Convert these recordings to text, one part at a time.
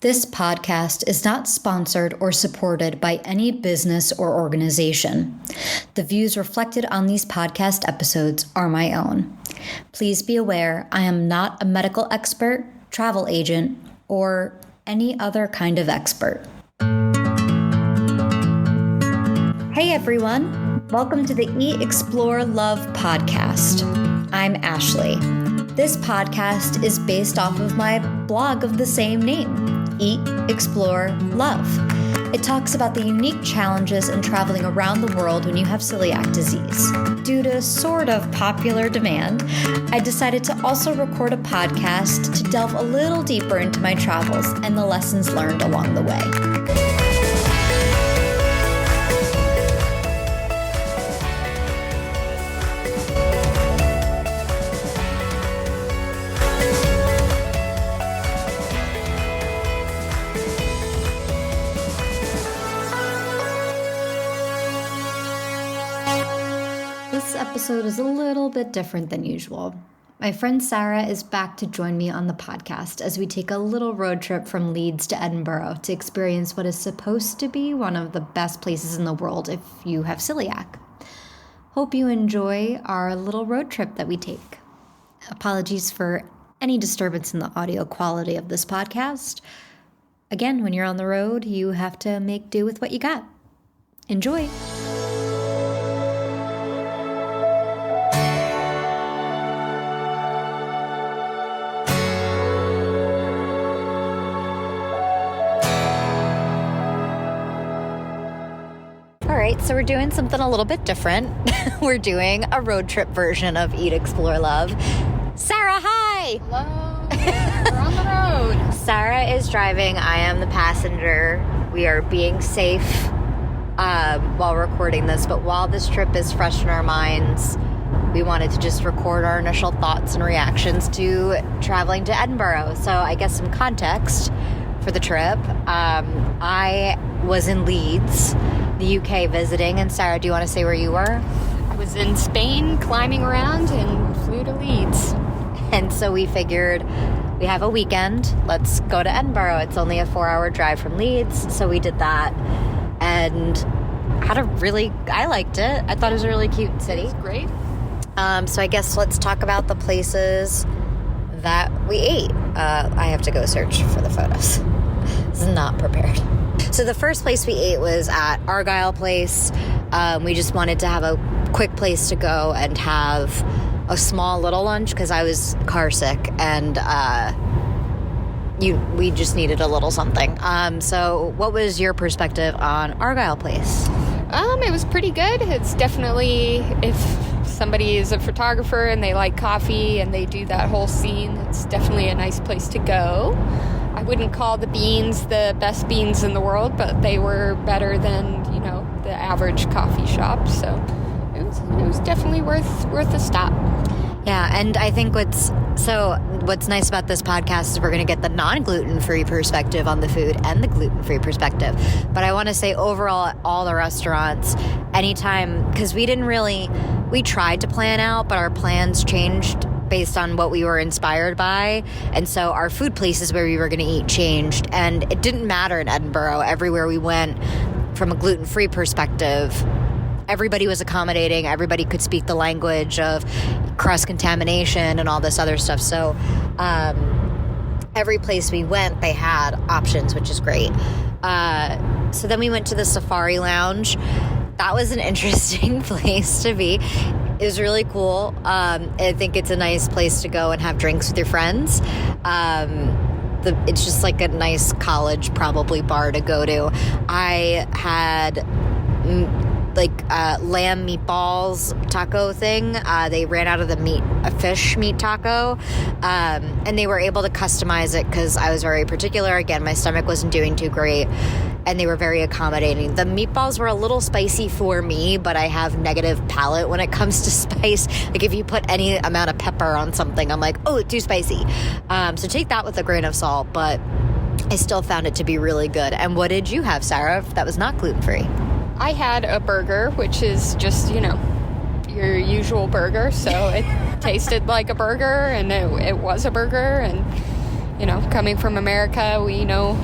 This podcast is not sponsored or supported by any business or organization. The views reflected on these podcast episodes are my own. Please be aware I am not a medical expert, travel agent, or any other kind of expert. Hey everyone, welcome to the Eat, Explore, Love podcast. I'm Ashley. This podcast is based off of my blog of the same name, Eat, Explore, Love. It talks about the unique challenges in traveling around the world when you have celiac disease. Due to sort of popular demand, I decided to also record a podcast to delve a little deeper into my travels and the lessons learned along the way. This episode is a little bit different than usual. My friend Sarah is back to join me on the podcast as we take a little road trip from Leeds to Edinburgh to experience what is supposed to be one of the best places in the world if you have celiac. Hope you enjoy our little road trip that we take. Apologies for any disturbance in the audio quality of this podcast. Again, when you're on the road, you have to make do with what you got. Enjoy! So we're doing something a little bit different. We're doing a road trip version of Eat, Explore, Love. Sarah, hi! Hello. We're on the road. Sarah is driving. I am the passenger. We are being safe while recording this, but while this trip is fresh in our minds, we wanted to just record our initial thoughts and reactions to traveling to Edinburgh. So I guess some context for the trip. I was in Leeds, the UK, visiting. And Sarah, do you want to say where you were? I was in Spain climbing around and flew to Leeds. And so we figured we have a weekend. Let's go to Edinburgh. It's only a 4-hour drive from Leeds. So we did that and I liked it. I thought it was a really cute city. It was great. So I guess let's talk about the places that we ate. I have to go search for the photos. This is not prepared. So the first place we ate was at Argyle Place. We just wanted to have a quick place to go and have a small little lunch because I was car sick and we just needed a little something. So what was your perspective on Argyle Place? It was pretty good. It's definitely, if somebody is a photographer and they like coffee and they do that whole scene, it's definitely a nice place to go. I wouldn't call the beans the best beans in the world, but they were better than, the average coffee shop. So it was definitely worth a stop. Yeah, and I think what's nice about this podcast is we're going to get the non-gluten-free perspective on the food and the gluten-free perspective. But I want to say overall at all the restaurants, anytime, because we tried to plan out, but our plans changed based on what we were inspired by. And so our food places where we were going to eat changed. And it didn't matter in Edinburgh. Everywhere we went, from a gluten-free perspective, everybody was accommodating. Everybody could speak the language of cross-contamination and all this other stuff. So every place we went, they had options, which is great. So then we went to the Safari Lounge. That was an interesting place to be. It was really cool. I think it's a nice place to go and have drinks with your friends. It's just like a nice college, probably, bar to go to. I had lamb meatballs taco thing. They ran out of a fish meat taco, and they were able to customize it because I was very particular. Again, my stomach wasn't doing too great, and they were very accommodating. The meatballs were a little spicy for me, but I have negative palate when it comes to spice. Like if you put any amount of pepper on something, I'm like, oh, it's too spicy. So take that with a grain of salt, but I still found it to be really good. And what did you have, Sarah, that was not gluten-free? I had a burger, which is just, your usual burger. So it tasted like a burger, and it was a burger. And, coming from America, we know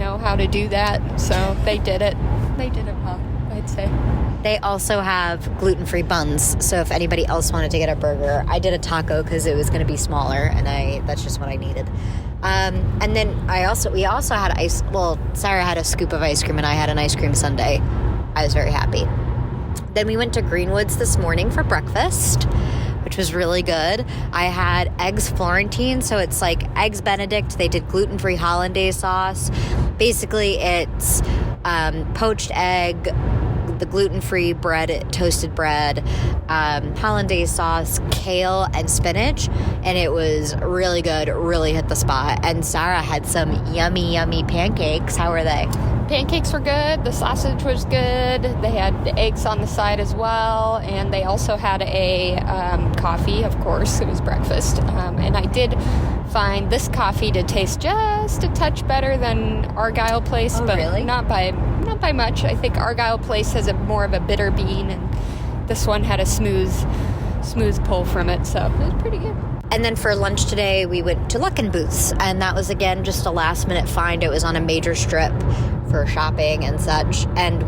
know how to do that, so they did it. They did it well, I'd say. They also have gluten-free buns, so if anybody else wanted to get a burger, I did a taco because it was going to be smaller, and that's just what I needed. And then we also had Sarah had a scoop of ice cream, and I had an ice cream sundae. I was very happy. Then we went to Greenwood's this morning for breakfast, which was really good. I had eggs Florentine, so it's like eggs Benedict. They did gluten-free hollandaise sauce. Basically, it's poached egg, the gluten-free bread, toasted bread, hollandaise sauce, kale, and spinach, and it was really good, really hit the spot. And Sarah had some yummy, yummy pancakes. How were they? Pancakes were good. The sausage was good. They had eggs on the side as well, and they also had a coffee, of course. It was breakfast, and I did find this coffee to taste just a touch better than Argyle Place, but really? not by much. I think Argyle Place has more of a bitter bean, and this one had a smooth pull from it, so it was pretty good. And then for lunch today, we went to Luckin Booths, and that was, again, just a last-minute find. It was on a major strip for shopping and such, and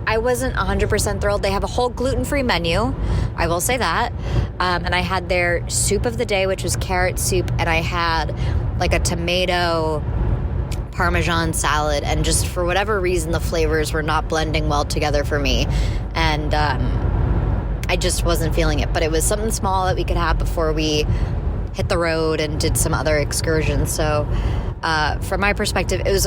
I wasn't 100% thrilled. They have a whole gluten-free menu, I will say that, and I had their soup of the day, which was carrot soup, and I had like a tomato Parmesan salad, and just for whatever reason, the flavors were not blending well together for me, and I just wasn't feeling it, but it was something small that we could have before we hit the road and did some other excursions. So from my perspective, it was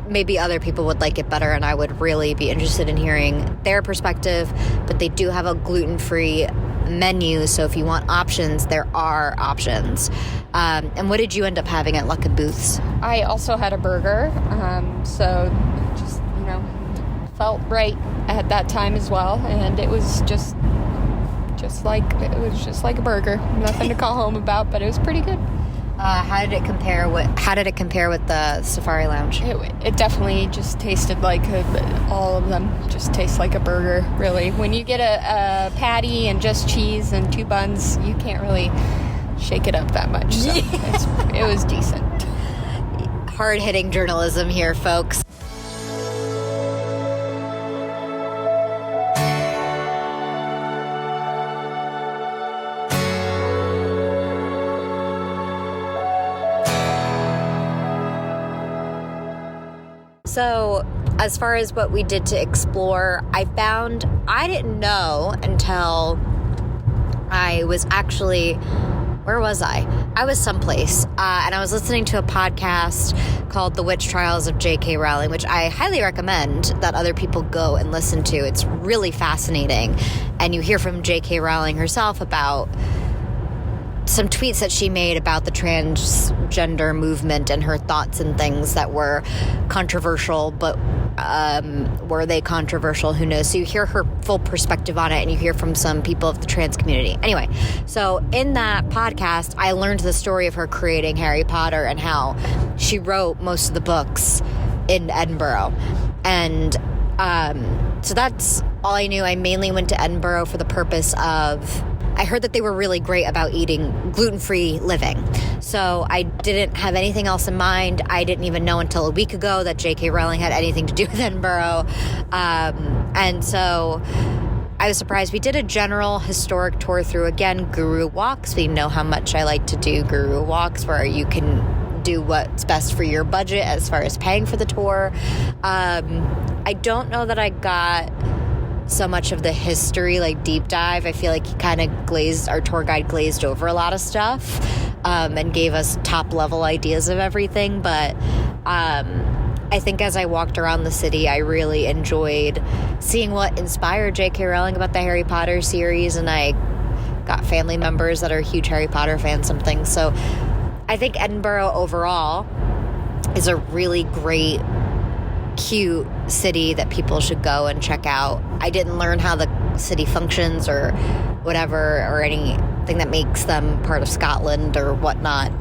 maybe other people would like it better, and I would really be interested in hearing their perspective, but they do have a gluten-free menu, so if you want options, there are options. And what did you end up having at Luckin Booths? I also had a burger, so just, felt right at that time as well, and it was just like a burger. Nothing to call home about, but it was pretty good. How did it compare with the Safari Lounge? It definitely just tasted like all of them just taste like a burger, really. When you get a patty and just cheese and 2 buns, you can't really shake it up that much. So it was decent. Hard-hitting journalism here, folks. So as far as what we did to explore, I didn't know until I was actually, where was I? I was someplace, and I was listening to a podcast called The Witch Trials of J.K. Rowling, which I highly recommend that other people go and listen to. It's really fascinating, and you hear from J.K. Rowling herself about some tweets that she made about the transgender movement and her thoughts and things that were controversial, but were they controversial? Who knows? So you hear her full perspective on it, and you hear from some people of the trans community. Anyway, so in that podcast, I learned the story of her creating Harry Potter and how she wrote most of the books in Edinburgh. And so that's all I knew. I mainly went to Edinburgh for the purpose of, I heard that they were really great about eating gluten-free living. So I didn't have anything else in mind. I didn't even know until a week ago that J.K. Rowling had anything to do with Edinburgh. And so I was surprised. We did a general historic tour through, again, guru walks. We know how much I like to do guru walks, where you can do what's best for your budget as far as paying for the tour. I don't know that I got so much of the history, like deep dive. I feel like he kind of our tour guide glazed over a lot of stuff, and gave us top level ideas of everything. But I think as I walked around the city, I really enjoyed seeing what inspired J.K. Rowling about the Harry Potter series, and I got family members that are huge Harry Potter fans, something. So I think Edinburgh overall is a really great, cute city that people should go and check out. I didn't learn how the city functions or whatever, or anything that makes them part of Scotland or whatnot,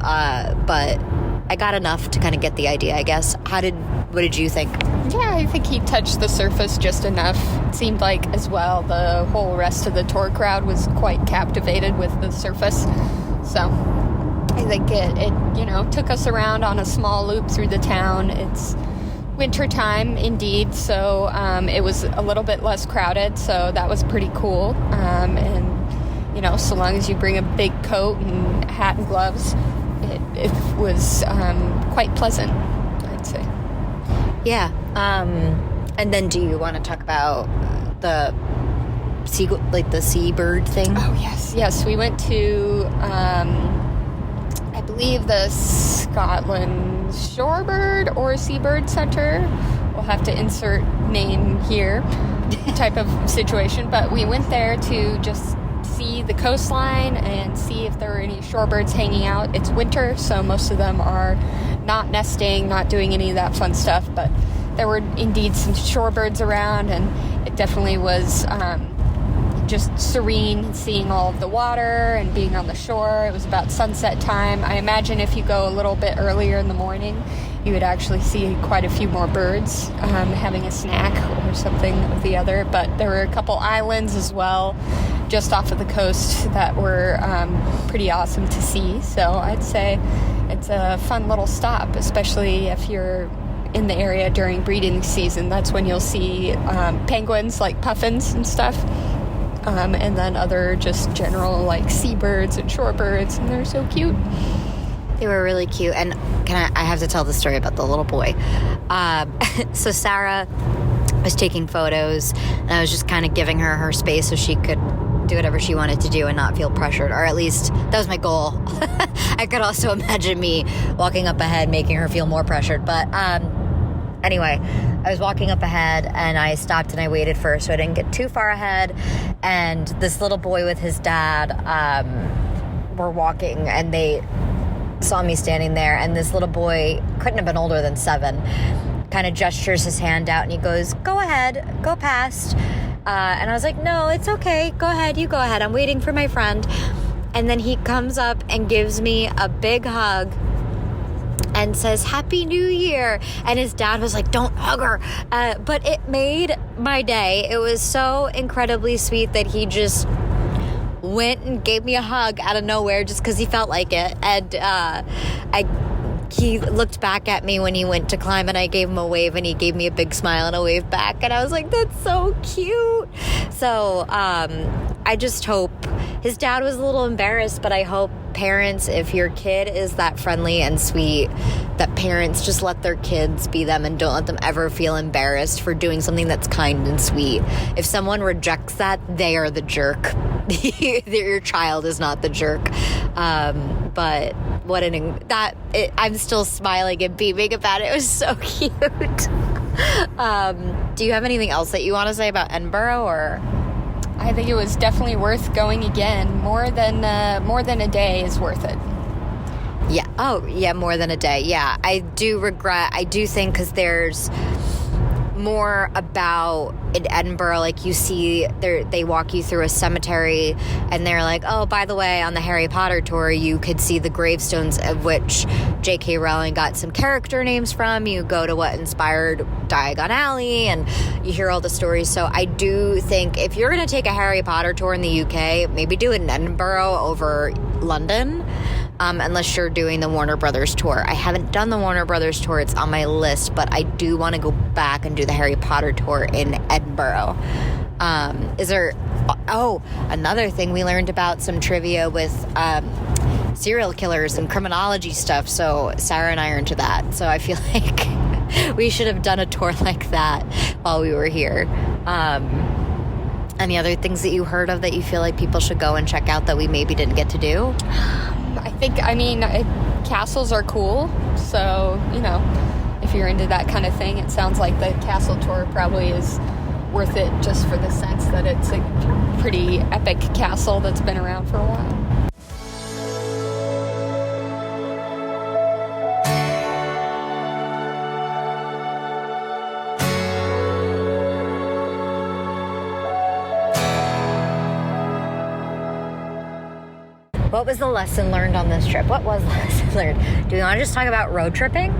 but I got enough to kind of get the idea, I guess. What did you think? Yeah, I think he touched the surface just enough. It seemed like, as well, the whole rest of the tour crowd was quite captivated with the surface. So I think it took us around on a small loop through the town. It's winter time indeed, so it was a little bit less crowded, so that was pretty cool. And so long as you bring a big coat and hat and gloves, it was quite pleasant, I'd say. Yeah. And then do you want to talk about the seabird thing? Oh, yes. We went to, I believe, the Scotland Shorebird or Seabird Center. We'll have to insert name here type of situation. But we went there to just see the coastline and see if there were any shorebirds hanging out. It's winter, so most of them are not nesting, not doing any of that fun stuff. But there were indeed some shorebirds around, and it definitely was just serene seeing all of the water and being on the shore. It was about sunset time. I imagine if you go a little bit earlier in the morning, you would actually see quite a few more birds having a snack or something or the other. But there were a couple islands as well just off of the coast that were pretty awesome to see. So I'd say it's a fun little stop, especially if you're in the area during breeding season. That's when you'll see penguins like puffins and stuff. And then other just general like seabirds and shorebirds, and they're so cute. They were really cute. And I have to tell the story about the little boy. So Sarah was taking photos, and I was just kind of giving her space so she could do whatever she wanted to do and not feel pressured, or at least that was my goal. I could also imagine me walking up ahead making her feel more pressured, but anyway, I was walking up ahead and I stopped and I waited for her so I didn't get too far ahead. And this little boy with his dad were walking, and they saw me standing there. And this little boy couldn't have been older than 7. Kind of gestures his hand out and he goes, "Go ahead, go past." And I was like, "No, it's okay. Go ahead. You go ahead. I'm waiting for my friend." And then he comes up and gives me a big hug and says, "Happy New Year." And his dad was like, "Don't hug her." But it made my day. It was so incredibly sweet that he just went and gave me a hug out of nowhere just because he felt like it. And he looked back at me when he went to climb, and I gave him a wave, and he gave me a big smile and a wave back. And I was like, that's so cute. So I just hope, his dad was a little embarrassed, but I hope parents, if your kid is that friendly and sweet, that parents just let their kids be them and don't let them ever feel embarrassed for doing something that's kind and sweet. If someone rejects that, they are the jerk. Your child is not the jerk. But I'm still smiling and beaming about it. It was so cute. Do you have anything else that you want to say about Edinburgh, or? I think it was definitely worth going again. More than a day is worth it. Yeah. Oh, yeah, more than a day. Yeah, I do think, because there's more about in Edinburgh, like you see they walk you through a cemetery and they're like, oh, by the way, on the Harry Potter tour you could see the gravestones of which J.K. Rowling got some character names from. You go to what inspired Diagon Alley and you hear all the stories. So I do think if you're going to take a Harry Potter tour in the UK, maybe do it in Edinburgh over London. Unless you're doing the Warner Brothers tour. I haven't done the Warner Brothers tour. It's on my list, but I do want to go back and do the Harry Potter tour in Edinburgh. Another thing, we learned about some trivia with serial killers and criminology stuff. So Sarah and I are into that. So I feel like we should have done a tour like that while we were here. Any other things that you heard of that you feel like people should go and check out that we maybe didn't get to do? Castles are cool, so, if you're into that kind of thing, it sounds like the castle tour probably is worth it just for the sense that it's a pretty epic castle that's been around for a while. What was the lesson learned on this trip? What was the lesson learned? Do we want to just talk about road tripping?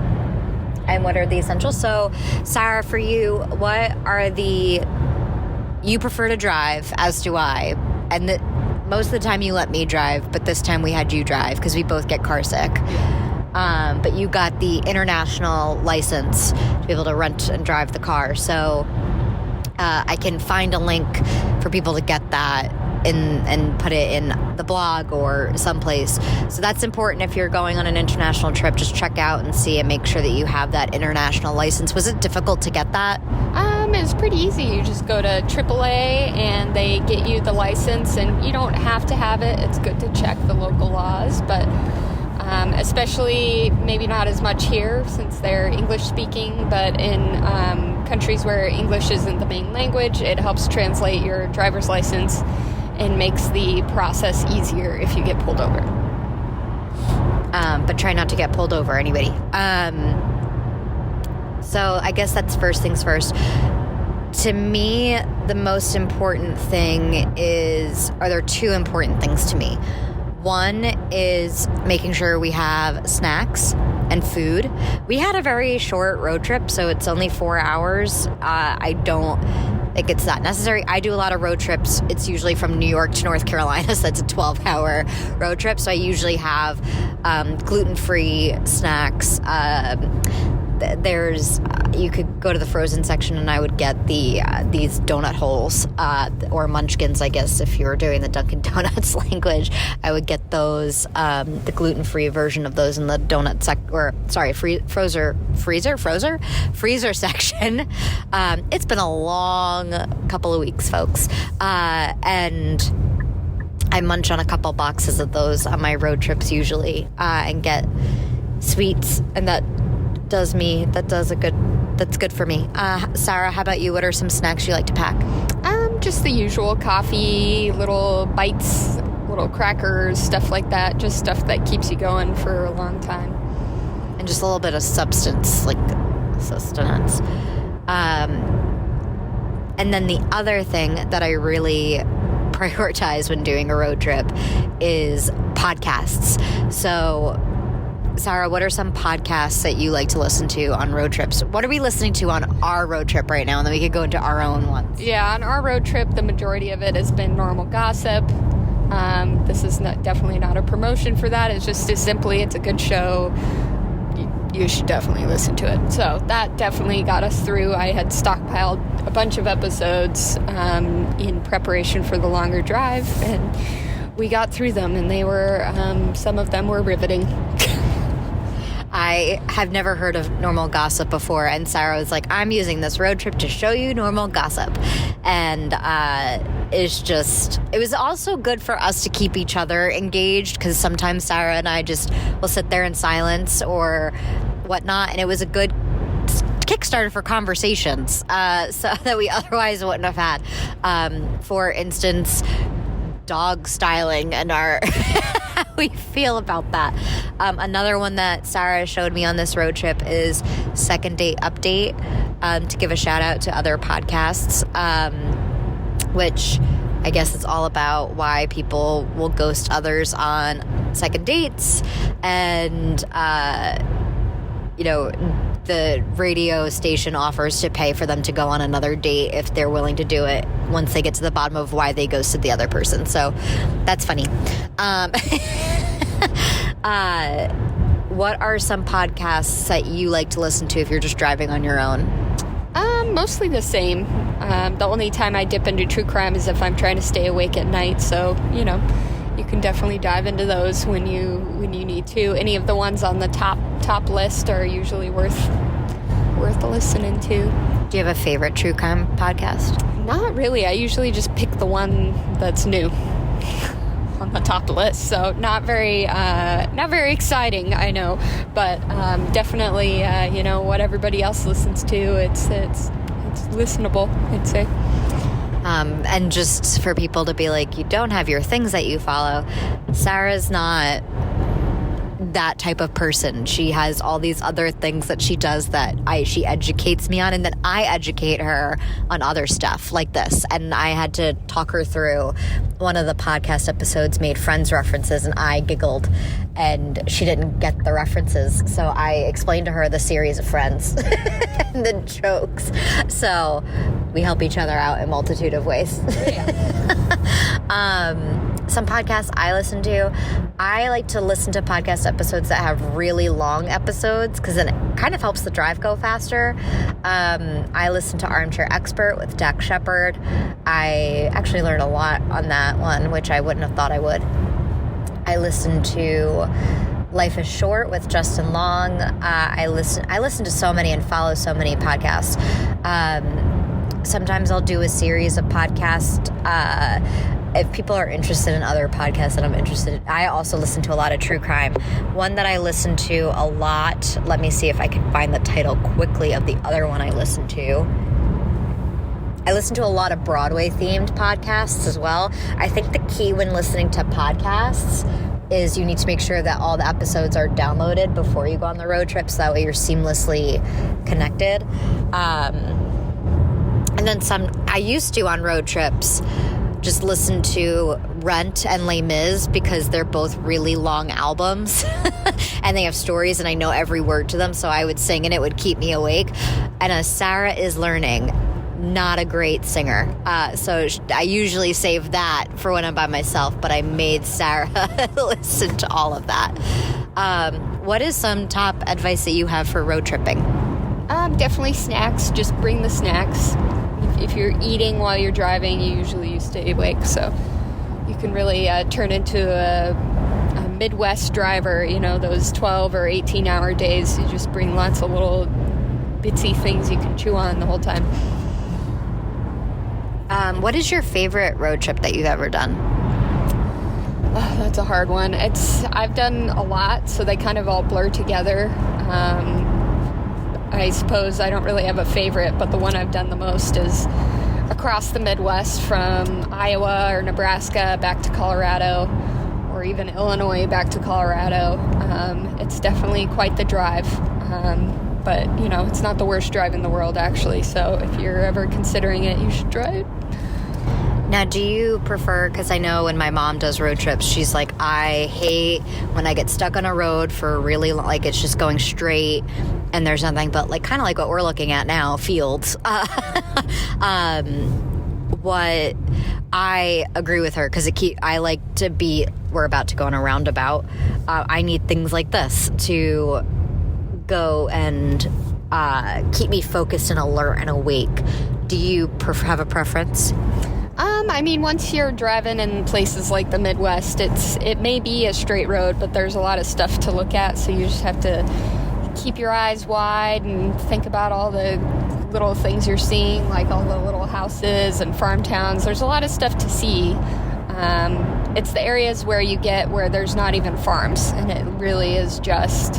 And what are the essentials? So, Sarah, for you, what are you prefer to drive, as do I. And most of the time you let me drive, but this time we had you drive because we both get car sick. But you got the international license to be able to rent and drive the car. So I can find a link for people to get that and put it in the blog or someplace. So that's important if you're going on an international trip. Just check out and see and make sure that you have that international license. Was it difficult to get that? It's pretty easy. You just go to AAA and they get you the license, and you don't have to have it. It's good to check the local laws, but especially maybe not as much here since they're English speaking, but in countries where English isn't the main language, it helps translate your driver's license and makes the process easier if you get pulled over. But try not to get pulled over, anybody. So I guess that's first things first. To me, the most important thing there are two important things to me. One is making sure we have snacks and food. We had a very short road trip, so it's only 4 hours. I don't think it's that necessary. I do a lot of road trips. It's usually from New York to North Carolina, so that's a 12-hour road trip. So I usually have gluten-free snacks. You could go to the frozen section and I would get these donut holes or munchkins, I guess, if you were doing the Dunkin' Donuts language. I would get those, the gluten-free version of those in the donut freezer section. It's been a long couple of weeks, folks. And I munch on a couple boxes of those on my road trips usually, and get sweets, and that's good for me. Sarah, how about you? What are some snacks you like to pack? Just the usual coffee, little bites, little crackers, stuff like that. Just stuff that keeps you going for a long time. And just a little bit of sustenance. And then the other thing that I really prioritize when doing a road trip is podcasts. So, Sarah, what are some podcasts that you like to listen to on road trips? What are we listening to on our road trip right now? And then we could go into our own ones. Yeah, on our road trip, the majority of it has been normal gossip. This is definitely not a promotion for that. It's just it's a good show. You should definitely listen to it. So that definitely got us through. I had stockpiled a bunch of episodes in preparation for the longer drive, and we got through them, and they were, some of them were riveting. I have never heard of normal gossip before, and Sarah was like, I'm using this road trip to show you normal gossip. And it was also good for us to keep each other engaged, because sometimes Sarah and I just will sit there in silence or whatnot, and it was a good Kickstarter for conversations so that we otherwise wouldn't have had. For instance, dog styling and our how we feel about that. Another one that Sarah showed me on this road trip is Second Date Update, to give a shout out to other podcasts, which I guess it's all about why people will ghost others on second dates, and the radio station offers to pay for them to go on another date if they're willing to do it once they get to the bottom of why they ghosted the other person. So that's funny. What are some podcasts that you like to listen to if you're just driving on your own? Mostly the same. The only time I dip into true crime is if I'm trying to stay awake at night. So, you can definitely dive into those when you need to. Any of the ones on the top list are usually worth listening to. Do you have a favorite true crime podcast? Not really. I usually just pick the one that's new on the top list. So not very exciting, I know, but definitely what everybody else listens to. It's listenable, I'd say. And just for people to be like, you don't have your things that you follow. Sarah's not that type of person. She has all these other things that she does that she educates me on, and then I educate her on other stuff like this. And I had to talk her through one of the podcast episodes made Friends references, and I giggled and she didn't get the references. So I explained to her the series of Friends and the jokes. So we help each other out in a multitude of ways. some podcasts I listen to, I like to listen to podcast episodes that have really long episodes because then it kind of helps the drive go faster. I listen to Armchair Expert with Dak Shepard. I actually learned a lot on that one, which I wouldn't have thought I would. I listen to Life is Short with Justin Long. I listen to so many and follow so many podcasts. Sometimes I'll do a series of podcasts. If people are interested in other podcasts that I'm interested in, I also listen to a lot of true crime. One that I listen to a lot, let me see if I can find the title quickly of the other one I listen to. I listen to a lot of Broadway-themed podcasts as well. I think the key when listening to podcasts is you need to make sure that all the episodes are downloaded before you go on the road trip, so that way you're seamlessly connected. And then I used to on road trips just listen to Rent and Les Mis because they're both really long albums and they have stories and I know every word to them, so I would sing and it would keep me awake. And as Sarah is learning, not a great singer. So I usually save that for when I'm by myself, but I made Sarah listen to all of that. What is some top advice that you have for road tripping? Definitely snacks. Just bring the snacks. If you're eating while you're driving, you stay awake, so you can really turn into a Midwest driver, you know, those 12 or 18 hour days. You just bring lots of little bitsy things you can chew on the whole time. What is your favorite road trip that you've ever done? Oh, that's a hard one. I've done a lot, so they kind of all blur together. I suppose I don't really have a favorite, but the one I've done the most is across the Midwest from Iowa or Nebraska back to Colorado, or even Illinois back to Colorado. It's definitely quite the drive, but you know, it's not the worst drive in the world actually, so if you're ever considering it, you should try it. Now, do you prefer, because I know when my mom does road trips, she's like, I hate when I get stuck on a road for really long, like it's just going straight and there's nothing but like kind of like what we're looking at now, fields. What I agree with her because I like to be, we're about to go on a roundabout. I need things like this to go and keep me focused and alert and awake. Do you have a preference? I mean, once you're driving in places like the Midwest, it may be a straight road, but there's a lot of stuff to look at, so you just have to keep your eyes wide and think about all the little things you're seeing, like all the little houses and farm towns. There's a lot of stuff to see. It's the areas where there's not even farms, and it really is just,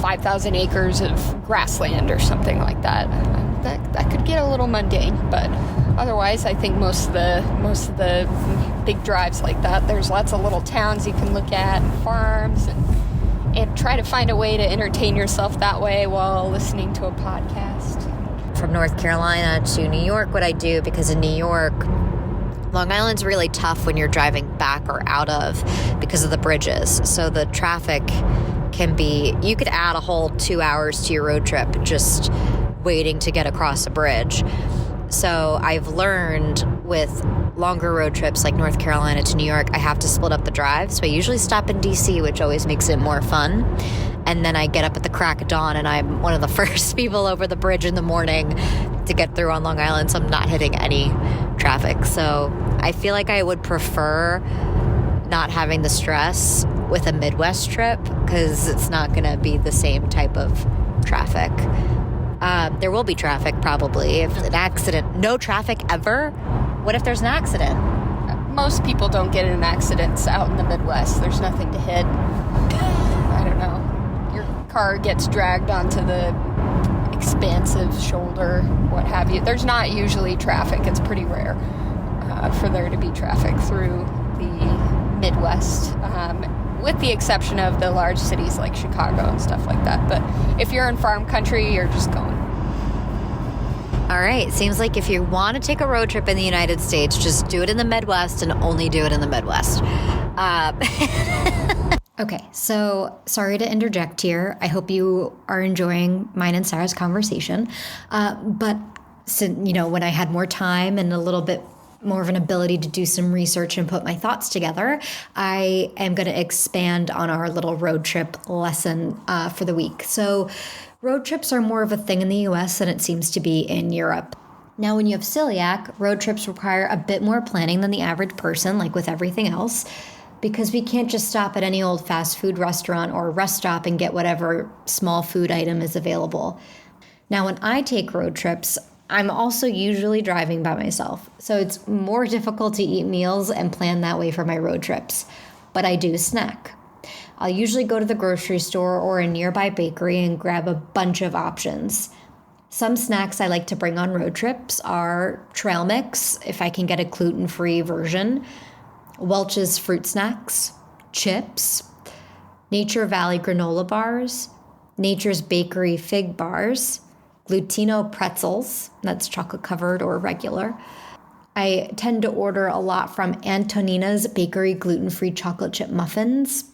5,000 acres of grassland or something like that. That could get a little mundane, but otherwise, I think most of the big drives like that, there's lots of little towns you can look at, and farms, and try to find a way to entertain yourself that way while listening to a podcast. From North Carolina to New York, what I do, because in New York, Long Island's really tough when you're driving back or out of because of the bridges. So the traffic you could add a whole 2 hours to your road trip just waiting to get across a bridge. So I've learned with longer road trips like North Carolina to New York, I have to split up the drive. So I usually stop in DC, which always makes it more fun. And then I get up at the crack of dawn and I'm one of the first people over the bridge in the morning to get through on Long Island, so I'm not hitting any traffic. So I feel like I would prefer not having the stress with a Midwest trip because it's not going to be the same type of traffic. There will be traffic probably if an accident. No traffic ever? What if there's an accident? Most people don't get in accidents out in the Midwest. There's nothing to hit. I don't know. Your car gets dragged onto the expansive shoulder, what have you. There's not usually traffic. It's pretty rare for there to be traffic through the Midwest, with the exception of the large cities like Chicago and stuff like that. But if you're in farm country, you're just going. All right. Seems like if you want to take a road trip in the United States, just do it in the Midwest and only do it in the Midwest. Okay, so sorry to interject here. I hope you are enjoying mine and Sarah's conversation. But when I had more time and a little bit more of an ability to do some research and put my thoughts together, I am going to expand on our little road trip lesson for the week. So road trips are more of a thing in the US than it seems to be in Europe. Now, when you have celiac, road trips require a bit more planning than the average person, like with everything else, because we can't just stop at any old fast food restaurant or rest stop and get whatever small food item is available. Now, when I take road trips, I'm also usually driving by myself, so it's more difficult to eat meals and plan that way for my road trips. But I do snack. I'll usually go to the grocery store or a nearby bakery and grab a bunch of options. Some snacks I like to bring on road trips are trail mix, if I can get a gluten-free version, Welch's fruit snacks, chips, Nature Valley granola bars, Nature's Bakery fig bars, Glutino pretzels, that's chocolate covered or regular. I tend to order a lot from Antonina's Bakery gluten-free chocolate chip muffins,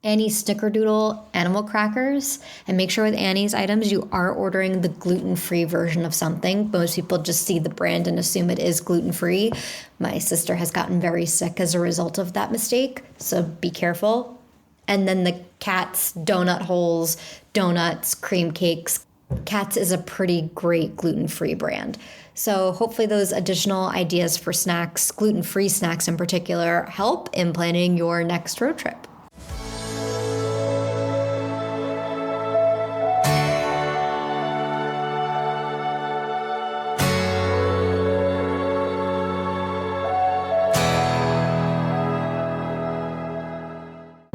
Annie's Snickerdoodle animal crackers, and make sure with Annie's items you are ordering the gluten-free version of something. Most people just see the brand and assume it is gluten-free. My sister has gotten very sick as a result of that mistake, so be careful. And then the Katz donut holes, donuts, cream cakes. Katz is a pretty great gluten-free brand. So hopefully those additional ideas for snacks, gluten-free snacks in particular, help in planning your next road trip.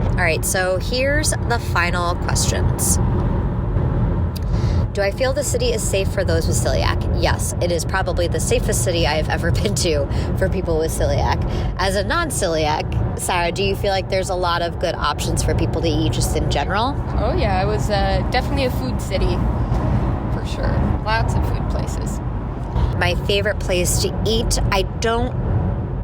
All right, so here's the final questions. Do I feel the city is safe for those with celiac? Yes, it is probably the safest city I have ever been to for people with celiac. As a non-celiac, Sarah, do you feel like there's a lot of good options for people to eat just in general? Oh yeah, it was definitely a food city, for sure. Lots of food places. My favorite place to eat, I don't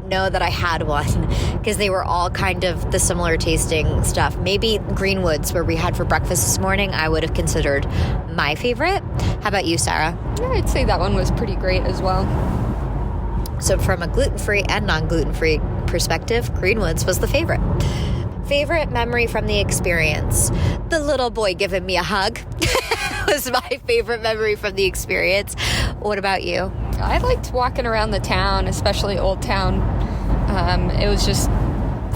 know that I had one because they were all kind of the similar tasting stuff. Maybe Greenwoods, where we had for breakfast this morning, I would have considered my favorite. How about you, Sarah? Yeah, I'd say that one was pretty great as well. So from a gluten-free and non-gluten-free perspective, Greenwoods was the favorite. Favorite memory from the experience? The little boy giving me a hug was my favorite memory from the experience. What about you? I liked walking around the town, especially Old Town. It was just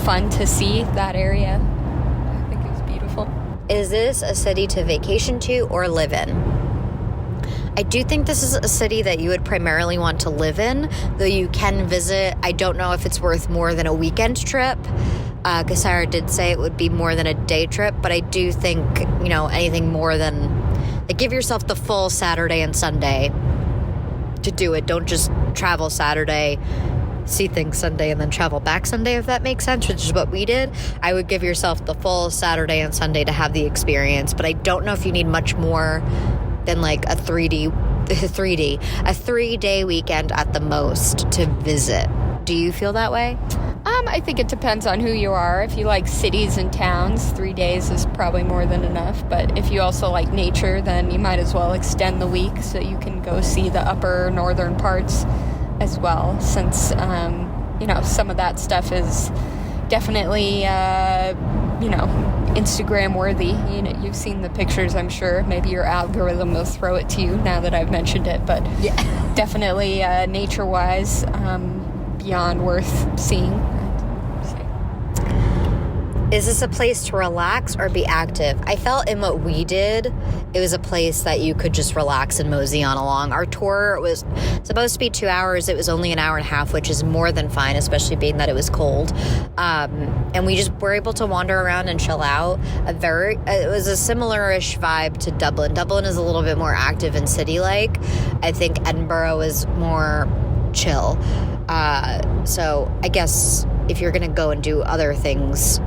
fun to see that area. I think it was beautiful. Is this a city to vacation to or live in? I do think this is a city that you would primarily want to live in, though you can visit. I don't know if it's worth more than a weekend trip, because Sarah did say it would be more than a day trip, but I do think, anything more than, give yourself the full Saturday and Sunday to do it. Don't just travel Saturday, see things Sunday, and then travel back Sunday, if that makes sense, which is what we did. I would give yourself the full Saturday and Sunday to have the experience, but I don't know if you need much more than like a 3-day weekend at the most to visit. Do you feel that way? I think it depends on who you are. If you like cities and towns, 3 days is probably more than enough. But if you also like nature, then you might as well extend the week so you can go see the upper northern parts as well, since, some of that stuff is definitely, Instagram worthy. You've seen the pictures, I'm sure. Maybe your algorithm will throw it to you now that I've mentioned it, but yeah. Definitely nature-wise, beyond worth seeing. Is this a place to relax or be active? I felt in what we did, it was a place that you could just relax and mosey on along. Our tour was supposed to be 2 hours. It was only an hour and a half, which is more than fine, especially being that it was cold. And we just were able to wander around and chill out. It was a similar-ish vibe to Dublin. Dublin is a little bit more active and city-like. I think Edinburgh is more chill. So I guess if you're going to go and do other things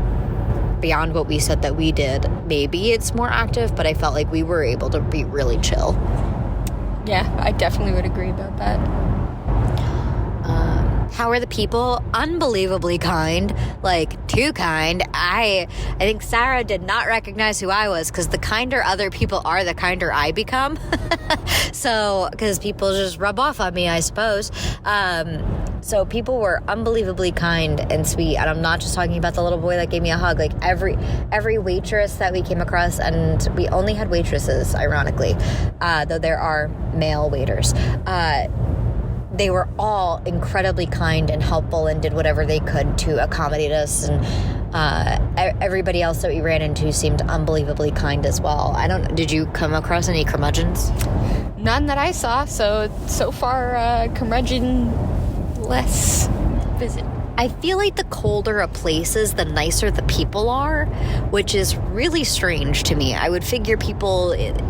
beyond what we said that we did, maybe it's more active, but I felt like we were able to be really chill. Yeah, I definitely would agree about that. How are the people? Unbelievably kind, like too kind. I think Sarah did not recognize who I was, because the kinder other people are, the kinder I become. So, because people just rub off on me, I suppose. So people were unbelievably kind and sweet, and I'm not just talking about the little boy that gave me a hug. Like every waitress that we came across, and we only had waitresses, ironically, though there are male waiters. They were all incredibly kind and helpful and did whatever they could to accommodate us. And everybody else that we ran into seemed unbelievably kind as well. Did you come across any curmudgeons? None that I saw. So far, curmudgeon-less visit. I feel like the colder a place is, the nicer the people are, which is really strange to me. I would figure people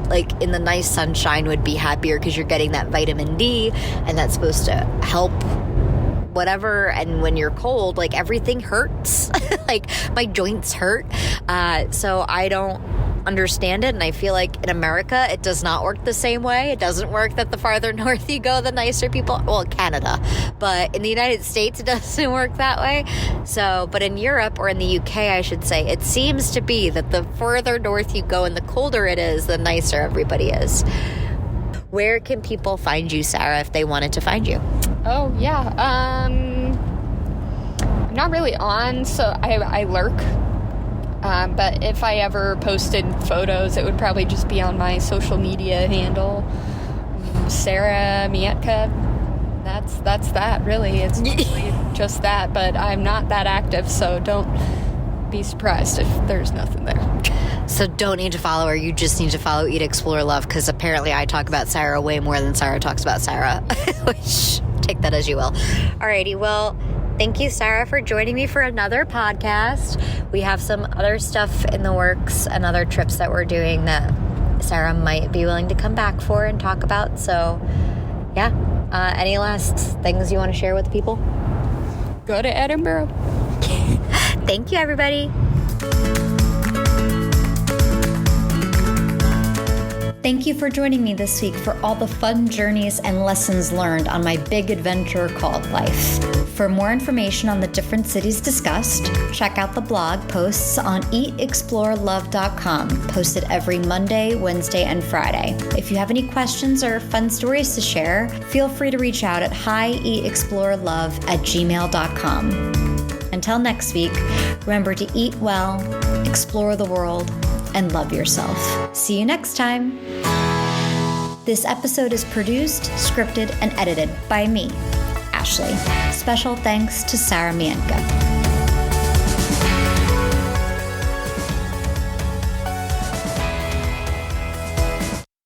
like in the nice sunshine would be happier because you're getting that vitamin D and that's supposed to help whatever. And when you're cold, like everything hurts. Like my joints hurt. So I don't understand it, and I feel like in America it does not work the same way. It doesn't work that the farther north you go, the nicer people. Well, Canada, but in the United States it doesn't work that way. So, but in Europe, or in the UK I should say, it seems to be that the further north you go and the colder it is, the nicer everybody is. Where can people find you, Sarah, if they wanted to find you? Oh yeah, I'm not really on, so I lurk. But if I ever posted photos, it would probably just be on my social media handle, Sarah Mientka. That's that, really. It's really just that, but I'm not that active, so don't be surprised if there's nothing there. So don't need to follow her. You just need to follow Eat, Explore, Love, because apparently I talk about Sarah way more than Sarah talks about Sarah, which take that as you will. Alrighty, well, thank you, Sarah, for joining me for another podcast. We have some other stuff in the works and other trips that we're doing that Sarah might be willing to come back for and talk about. So, yeah. Any last things you want to share with the people? Go to Edinburgh. Thank you, everybody. Thank you for joining me this week for all the fun journeys and lessons learned on my big adventure called life. For more information on the different cities discussed, check out the blog posts on hieatexplorelove.com, posted every Monday, Wednesday, and Friday. If you have any questions or fun stories to share, feel free to reach out at hieatexplorelove@gmail.com. Until next week, remember to eat well, explore the world, and love yourself. See you next time. This episode is produced, scripted, and edited by me, Ashley. Special thanks to Sarah Mientka.